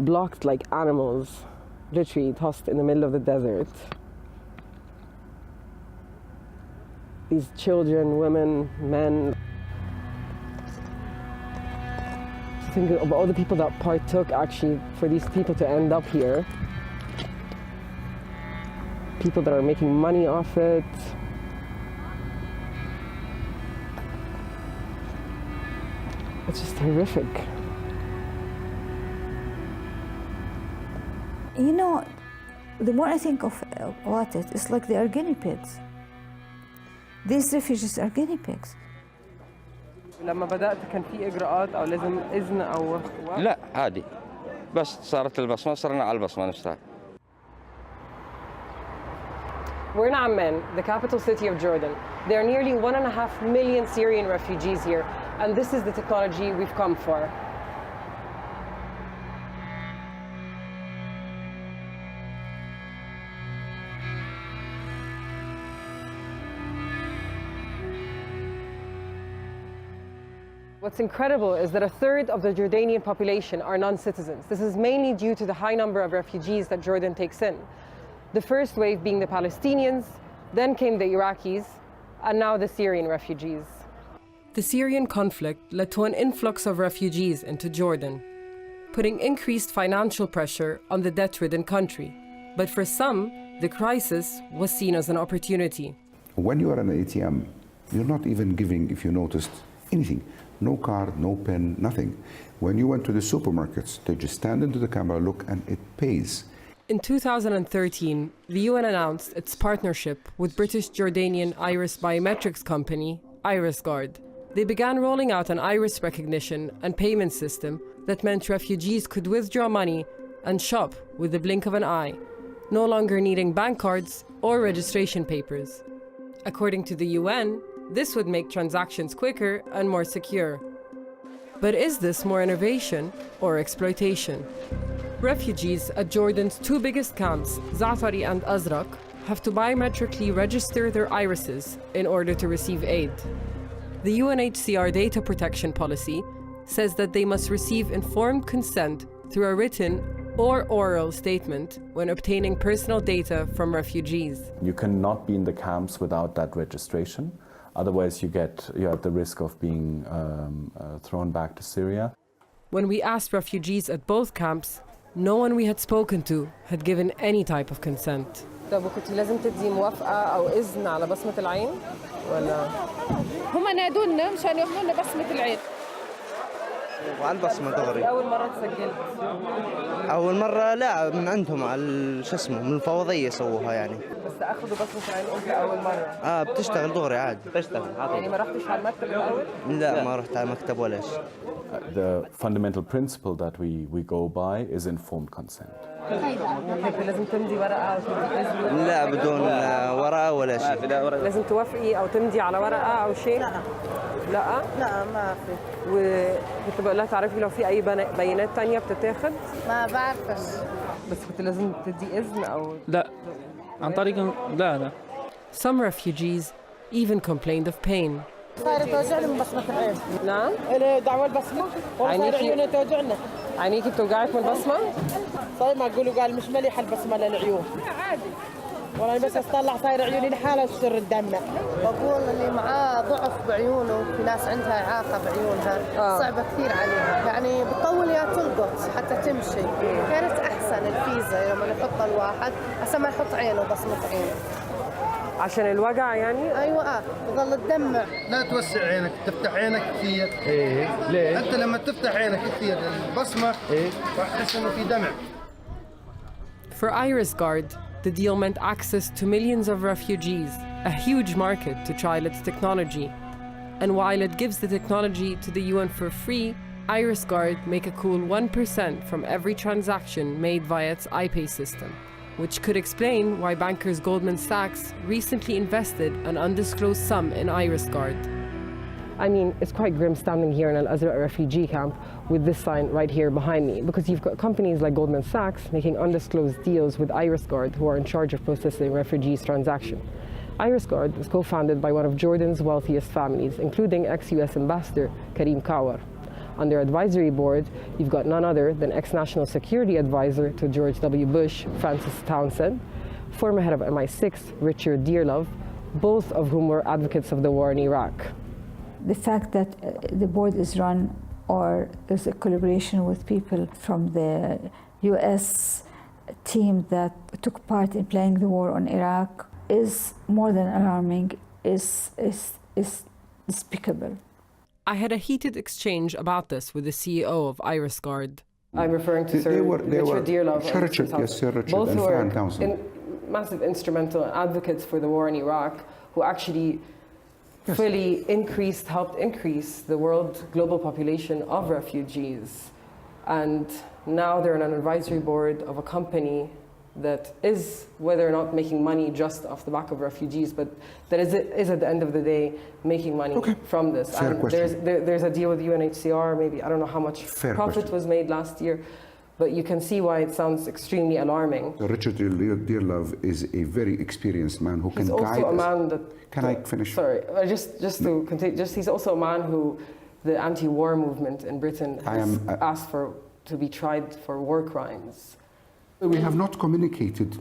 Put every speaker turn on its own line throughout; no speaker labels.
blocked like animals, literally tossed in the middle of the desert. These children, women, men. Think of all the people that partook actually for these people to end up here. People that are making money off it. It's just horrific.
You know, the more I think about it, it's like they are guinea pigs. These refugees are guinea pigs.
لما بدأت كان في إجراءات أو لازم إذن أو
لا عادي بس صارت البصمة صرنا على البصمة نفسها.
We're in Amman, the capital city of Jordan. There are nearly 1.5 million Syrian refugees here, and this is the technology we've come for. What's incredible is that a third of the Jordanian population are non-citizens. This is mainly due to the high number of refugees that Jordan takes in. The first wave being the Palestinians, then came the Iraqis, and now the Syrian refugees. The Syrian conflict led to an influx of refugees into Jordan, putting increased financial pressure on the debt-ridden country. But for some, the crisis was seen as an opportunity.
When you are an ATM, you're not even giving, if you noticed, anything. No card, no pen, nothing. When you went to the supermarkets, they just stand into the camera, look, and it pays.
In 2013, the UN announced its partnership with British Jordanian iris biometrics company, IrisGuard. They began rolling out an iris recognition and payment system that meant refugees could withdraw money and shop with the blink of an eye, no longer needing bank cards or registration papers. According to the UN, this would make transactions quicker and more secure. But is this more innovation or exploitation? Refugees at Jordan's two biggest camps, Za'atari and Azraq, have to biometrically register their irises in order to receive aid. The UNHCR data protection policy says that they must receive informed consent through a written or oral statement when obtaining personal data from refugees.
You cannot be in the camps without that registration. Otherwise, you're at the risk of being thrown back to Syria.
When we asked refugees at both camps, no one we had spoken to had given any type of consent. طب وكنت لازم تدي موافقة أو إذن على بصمة العين ولا؟
هم نادونا مشان ياخذوا لنا بصمة العين.
وعلى البصمة دغري.
أول مرة تسجلت؟
أول مرة لا من عندهم على شو اسمه من الفوضية سووها يعني.
بس أخذوا بصمة العين قلت أول مرة.
بتشتغل دغري عادي. بتشتغل.
يعني ما رحتش على المكتب الأول؟
لا ما رحت على المكتب ولا شيء.
The fundamental principle that we go by is informed consent.
لازم تمضي ورقة أو تمضي إذن؟
لا بدون ورقة ولا شيء.
لازم توافقي أو تمضي على ورقة أو شيء؟ لا. لا؟
لا ما في.
وكنت بقول لها تعرفي لو في أي بيانات تانية بتتاخد؟
ما بعرفش.
بس كنت لازم تدي إذن أو؟
لا. عن طريق لا.
Some refugees even complained of pain.
صار توجعني من بصمة العين.
نعم؟
إلي دعوة البصمة. صار عيوني توجعنا.
عينيكي بتوجعك من البصمة؟
صار ما تقولوا قال مش مليحة البصمة للعيون. لا عادي. والله بس اطلع صاير عيوني لحالها وتسر الدم. بقول اللي معاه ضعف بعيونه في ناس عندها إعاقة بعيونها صعبة كثير عليها، يعني بتطول يا تلقط حتى تمشي. كانت أحسن الفيزا يوم نحطها الواحد عشان ما يحط عينه بصمة عينه.
عشان الوجع يعني؟
ايوه تظل تدمع.
لا توسع عينك، تفتح عينك كثير.
ايه ليه؟
انت لما تفتح عينك كثير البصمه راح تحس انه في دمع.
For IrisGuard, the deal meant access to millions of refugees, a huge market to trial its technology. And while it gives the technology to the UN for free, IrisGuard make a cool 1% from every transaction made via its iPay system, which could explain why bankers Goldman Sachs recently invested an undisclosed sum in IrisGuard. I mean, it's quite grim standing here in Al-Azraq refugee camp with this sign right here behind me, because you've got companies like Goldman Sachs making undisclosed deals with IrisGuard, who are in charge of processing refugees' transactions. IrisGuard was co-founded by one of Jordan's wealthiest families, including ex-US Ambassador Karim Kawar. On their advisory board, you've got none other than ex-National Security Advisor to George W. Bush, Francis Townsend, former head of MI6, Richard Dearlove, both of whom were advocates of the war in Iraq.
The fact that the board is run or there's a collaboration with people from the US team that took part in playing the war on Iraq is more than alarming, is despicable.
I had a heated exchange about this with the CEO of IrisGuard. I'm referring to Sir Richard Dearlove.
Sir Richard
both
and
who
Fran
are
Townsend.
Massive instrumental advocates for the war in Iraq, who actually fully helped increase the world global population of refugees. And now they're on an advisory board of a company that is, whether or not making money just off the back of refugees, but that is at the end of the day making money from this.
Fair
and
question.
there's a deal with UNHCR, maybe, I don't know how much profit was made last year, but you can see why it sounds extremely alarming.
Richard Dearlove is a very experienced man who can guide us.
He's also a man that...
Can I finish?
Sorry, just to continue, he's also a man who the anti-war movement in Britain has asked to be tried for war crimes.
We have not communicated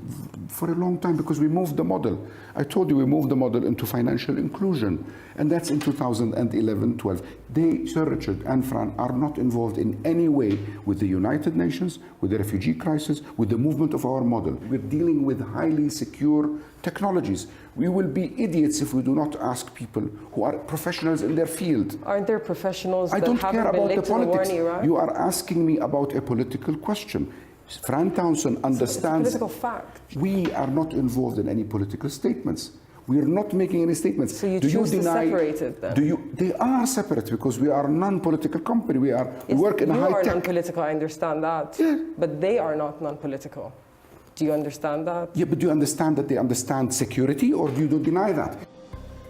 for a long time because we moved the model. I told you we moved the model into financial inclusion, and that's in 2011-12. Sir Richard and Fran are not involved in any way with the United Nations, with the refugee crisis, with the movement of our model. We're dealing with highly secure technologies. We will be idiots if we do not ask people who are professionals in their field.
Aren't there professionals
I
that
don't
haven't
care
been
about the
linked to the war
politics.
in Iraq?
You are asking me about a political question. Fran Townsend understands.
It's a political fact.
We are not involved in any political statements. We are not making any statements.
So you choose to separate it then?
They are separate because we are a non-political company. We work in high tech.
You are non-political, I understand that.
Yeah.
But they are not non-political. Do you understand that?
Yeah, but do you understand that they understand security, or do you deny that?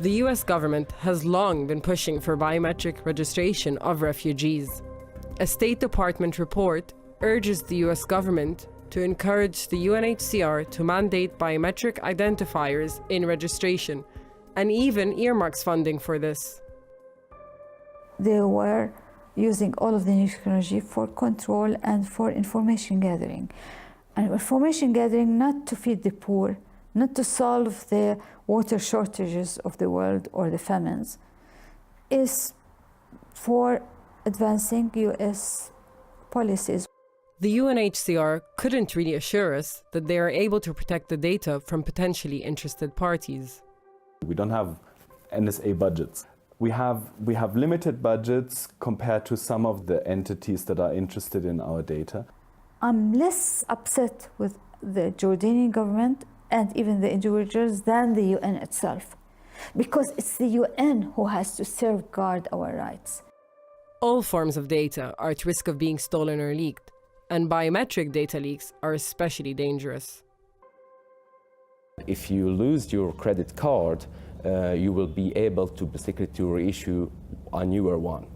The US government has long been pushing for biometric registration of refugees. A State Department report urges the US government to encourage the UNHCR to mandate biometric identifiers in registration, and even earmarks funding for this.
They were using all of the new technology for control and for information gathering. And information gathering not to feed the poor, not to solve the water shortages of the world or the famines, is for advancing US policies.
The UNHCR couldn't really assure us that they are able to protect the data from potentially interested parties.
We don't have NSA budgets. We have limited budgets compared to some of the entities that are interested in our data.
I'm less upset with the Jordanian government and even the individuals than the UN itself, because it's the UN who has to safeguard our rights.
All forms of data are at risk of being stolen or leaked, and biometric data leaks are especially dangerous.
If you lose your credit card, you will be able to basically reissue a newer one.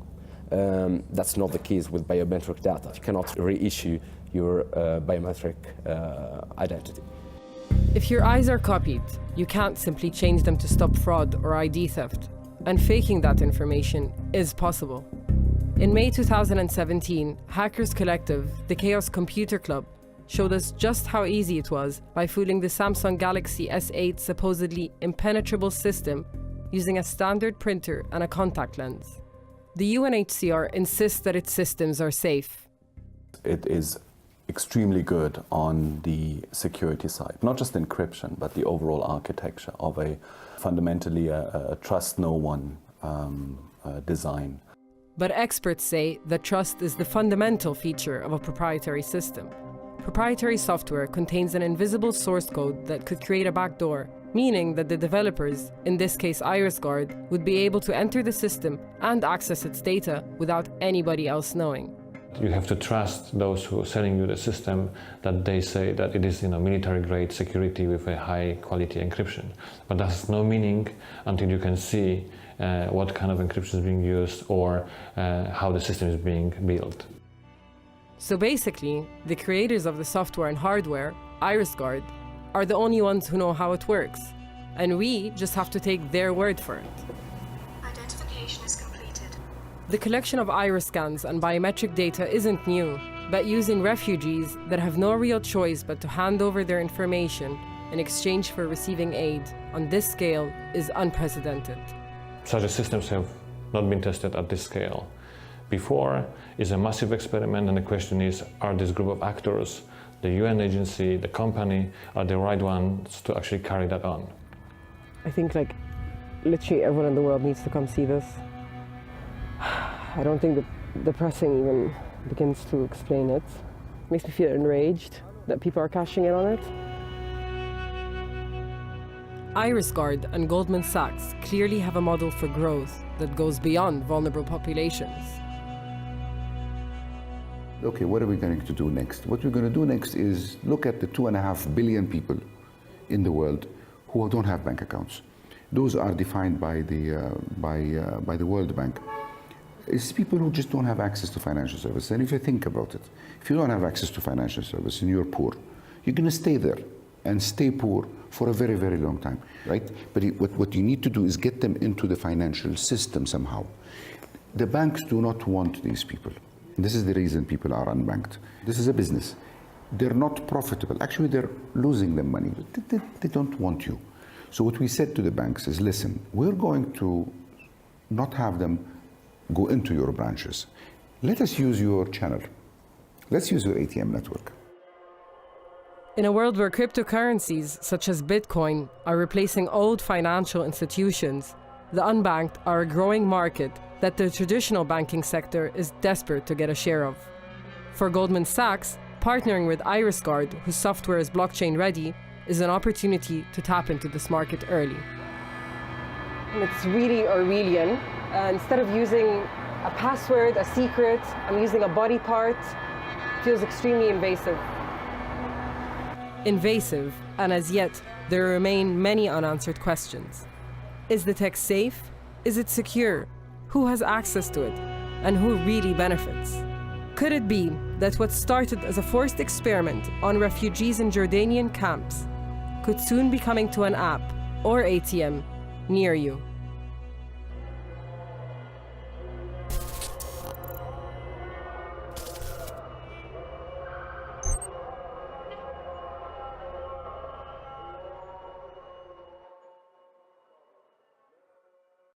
That's not the case with biometric data. You cannot reissue your biometric identity.
If your eyes are copied, you can't simply change them to stop fraud or ID theft, and faking that information is possible. In May 2017, Hackers Collective, the Chaos Computer Club, showed us just how easy it was by fooling the Samsung Galaxy S8 supposedly impenetrable system using a standard printer and a contact lens. The UNHCR insists that its systems are safe.
It is extremely good on the security side, not just encryption, but the overall architecture of fundamentally a trust no one design.
But experts say that trust is the fundamental feature of a proprietary system. Proprietary software contains an invisible source code that could create a backdoor, meaning that the developers, in this case IrisGuard, would be able to enter the system and access its data without anybody else knowing.
You have to trust those who are selling you the system, that they say that it is military-grade security with a high-quality encryption. But that has no meaning until you can see what kind of encryption is being used or how the system is being built.
So basically, the creators of the software and hardware, IrisGuard, are the only ones who know how it works, and we just have to take their word for it.
Identification is completed.
The collection of iris scans and biometric data isn't new, but using refugees that have no real choice but to hand over their information in exchange for receiving aid on this scale is unprecedented.
Such systems have not been tested at this scale before. It's a massive experiment, and the question is, are this group of actors, the UN agency, the company, are the right ones to actually carry that on?
I think literally everyone in the world needs to come see this. I don't think the pressing even begins to explain it. It makes me feel enraged that people are cashing in on it. IrisGuard and Goldman Sachs clearly have a model for growth that goes beyond vulnerable populations.
Okay, what are we going to do next? What we're going to do next is look at the 2.5 billion people in the world who don't have bank accounts. Those are defined by the World Bank. It's people who just don't have access to financial services. And if you think about it, if you don't have access to financial service and you're poor, you're going to stay there and stay poor for a very, very long time, right? But what you need to do is get them into the financial system somehow. The banks do not want these people. This is the reason people are unbanked. This is a business. They're not profitable. Actually, they're losing them money. They don't want you. So what we said to the banks is, listen, we're going to not have them go into your branches. Let us use your channel. Let's use your ATM network.
In a world where cryptocurrencies such as Bitcoin are replacing old financial institutions, the unbanked are a growing market that the traditional banking sector is desperate to get a share of. For Goldman Sachs, partnering with IrisGuard, whose software is blockchain ready, is an opportunity to tap into this market early. And it's really Orwellian. Instead of using a password, a secret, I'm using a body part. It feels extremely invasive. Invasive, and as yet, there remain many unanswered questions. Is the tech safe? Is it secure? Who has access to it? And who really benefits? Could it be that what started as a forced experiment on refugees in Jordanian camps could soon be coming to an app or ATM near you?